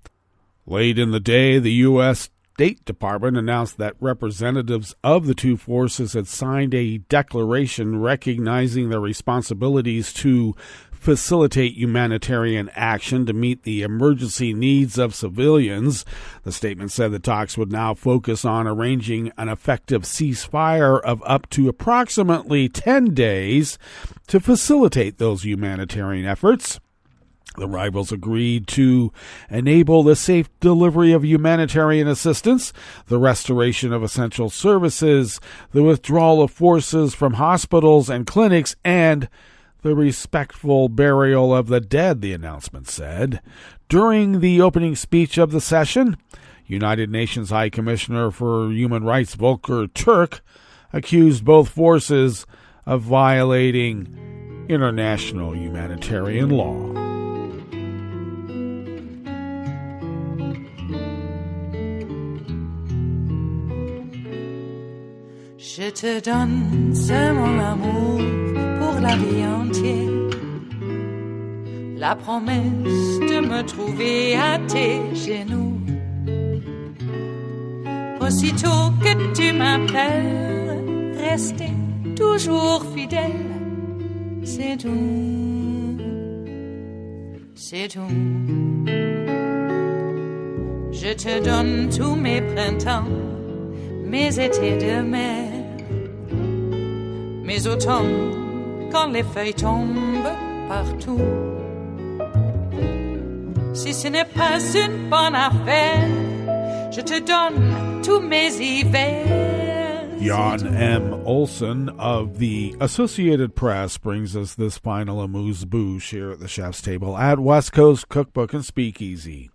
Late in the day, the U.S. State Department announced that representatives of the two forces had signed a declaration recognizing their responsibilities to facilitate humanitarian action to meet the emergency needs of civilians. The statement said the talks would now focus on arranging an effective ceasefire of up to approximately 10 days to facilitate those humanitarian efforts. The rivals agreed to enable the safe delivery of humanitarian assistance, the restoration of essential services, the withdrawal of forces from hospitals and clinics, and the respectful burial of the dead, the announcement said. During the opening speech of the session, United Nations High Commissioner for Human Rights Volker Turk accused both forces of violating international humanitarian law. Je te donne c'est mon amour pour la vie entière, la promesse de me trouver à tes genoux. Aussitôt que tu m'appelles, rester toujours fidèle, c'est tout, c'est tout. Je te donne tous mes printemps, mes étés de mer, mes automnes quand les feuilles tombent partout. Si ce n'est pas une bonne affaire, je te donne tous mes hivers. Jan M. Olson of the Associated Press brings us this final amuse-bouche here at the chef's table at West Coast Cookbook and Speakeasy.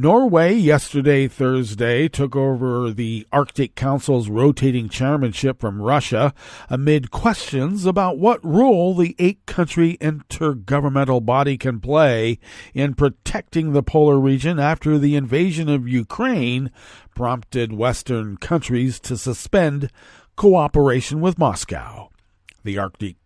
Norway, yesterday, Thursday, took over the Arctic Council's rotating chairmanship from Russia amid questions about what role the 8-country intergovernmental body can play in protecting the polar region after the invasion of Ukraine prompted Western countries to suspend cooperation with Moscow. The Arctic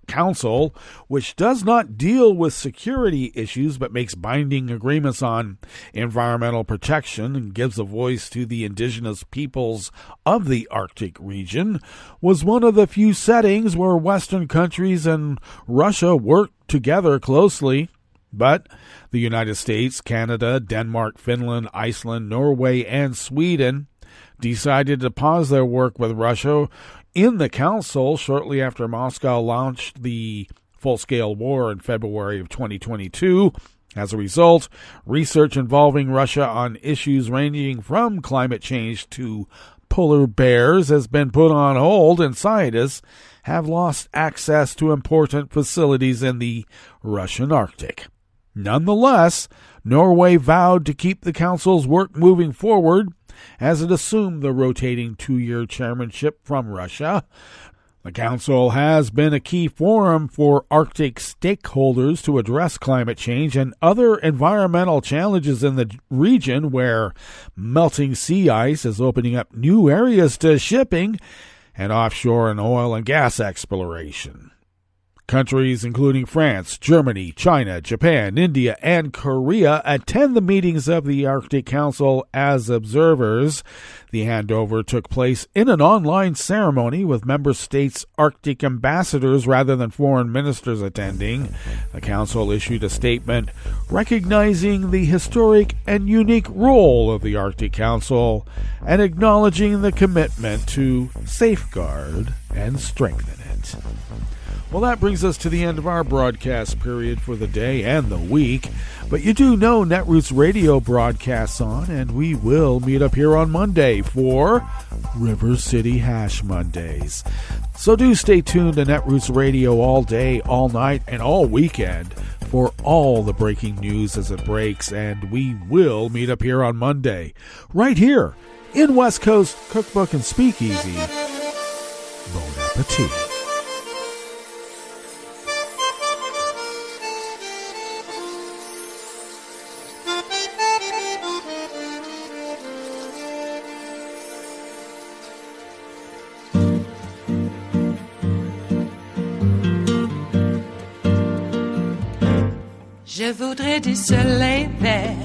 Council, which does not deal with security issues but makes binding agreements on environmental protection and gives a voice to the indigenous peoples of the Arctic region, was one of the few settings where Western countries and Russia worked together closely. But the United States, Canada, Denmark, Finland, Iceland, Norway, and Sweden decided to pause their work with Russia in the Council shortly after Moscow launched the full-scale war in February of 2022. As a result, research involving Russia on issues ranging from climate change to polar bears has been put on hold, and scientists have lost access to important facilities in the Russian Arctic. Nonetheless, Norway vowed to keep the Council's work moving forward as it assumed the rotating 2-year chairmanship from Russia. The Council has been a key forum for Arctic stakeholders to address climate change and other environmental challenges in the region, where melting sea ice is opening up new areas to shipping and offshore and oil and gas exploration. Countries including France, Germany, China, Japan, India, and Korea attend the meetings of the Arctic Council as observers. The handover took place in an online ceremony with member states' Arctic ambassadors rather than foreign ministers attending. The Council issued a statement recognizing the historic and unique role of the Arctic Council and acknowledging the commitment to safeguard and strengthen it. Well, that brings us to the end of our broadcast period for the day and the week. But you do know Netroots Radio broadcasts on, and we will meet up here on Monday for River City Hash Mondays. So do stay tuned to Netroots Radio all day, all night, and all weekend for all the breaking news as it breaks, and we will meet up here on Monday, right here in West Coast Cookbook and Speakeasy. Bon appetit. Je voudrais du soleil vert,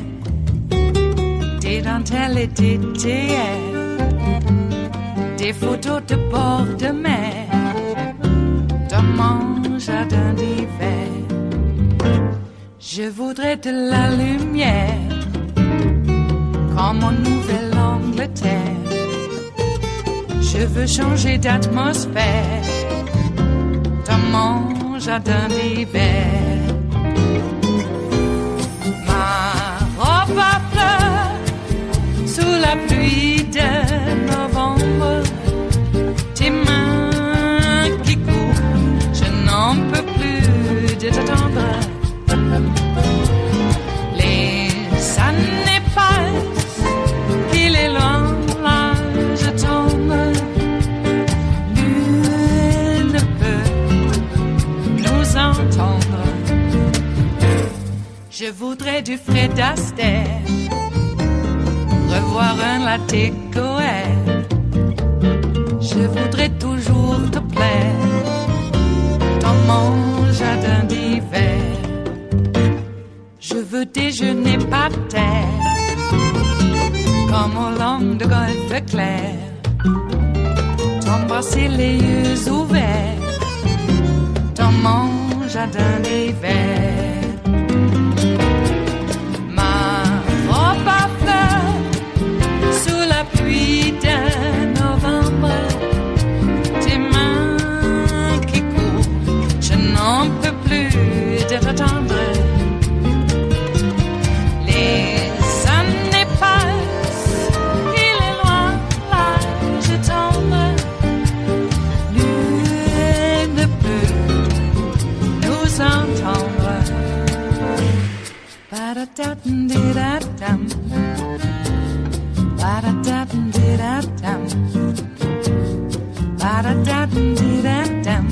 des dentelles et des théières, des photos de bord de mer, dans mon jardin d'hiver. Je voudrais de la lumière, comme en Nouvelle-Angleterre. Je veux changer d'atmosphère, dans mon jardin d'hiver. Ma fleur sous la pluie de novembre, tes mains qui courent, je n'en peux plus de t'attendre. Les années passent, il est loin, là je tombe. Nul ne peut nous entendre. Je voudrais du Fred Astaire, revoir un latte Goer. Je voudrais toujours te plaire dans mon jardin d'hiver. Je veux déjeuner par terre, comme au long de golfe clair, t'embrasser les yeux ouverts dans mon jardin d'hiver. Pluie de novembre, tes mains qui courent, je n'en peux plus de t'attendre. Les années passent, il est loin, là je tombe. Nul ne peut nous entendre. Ba-da-da-dum-di-da-dum. Ba-da-da-dum-di-da-dum. Ba-da-da-dum-di-da-dum.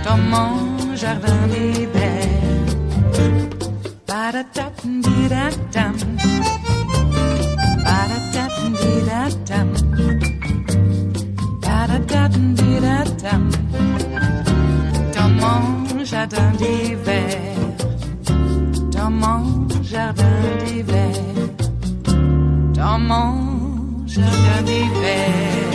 Dans mon jardin d'hiver. Ba-da-da-dum-di-da-dum. Ba-da-da-dum-di-da-dum. Ba-da-da-dum-di-da-dum. Dans mon jardin d'hiver. Dans mon jardin d'hiver. Dans mon jardin d'hiver.